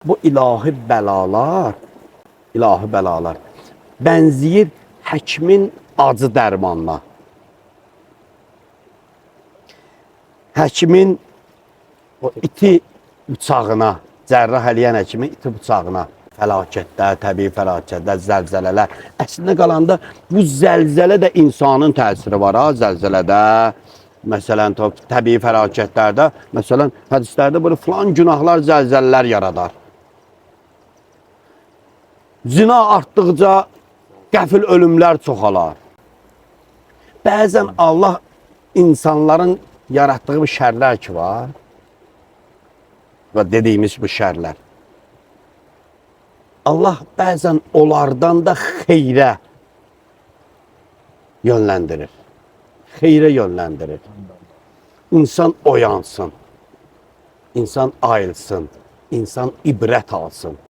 Bu ilahi bəlalar bənzəyir həkimin acı dərmanına. Həkimin o iti bıçağına, cərrah eləyən həkimin iti bıçağına, fəlakətlər, təbii fəlakətlər, zəlzələlər. Əslində qalanda bu zəlzələ də insanın təsiri var ha, zəlzələdə. Məsələn, təbii fəlakətlərdə, məsələn, hədislərdə böyle filan günahlar zəlzələlər yaradar. Zina artdıqca qəfil ölümlər çoxalar. Bəzən Allah insanların yaratdığı bu şərlər ki var və dediyimiz bu şərlər. Allah bəzən onlardan da xeyrə yönləndirir. Xeyrə yönləndirir. İnsan oyansın, insan ayılsın, insan ibrət alsın.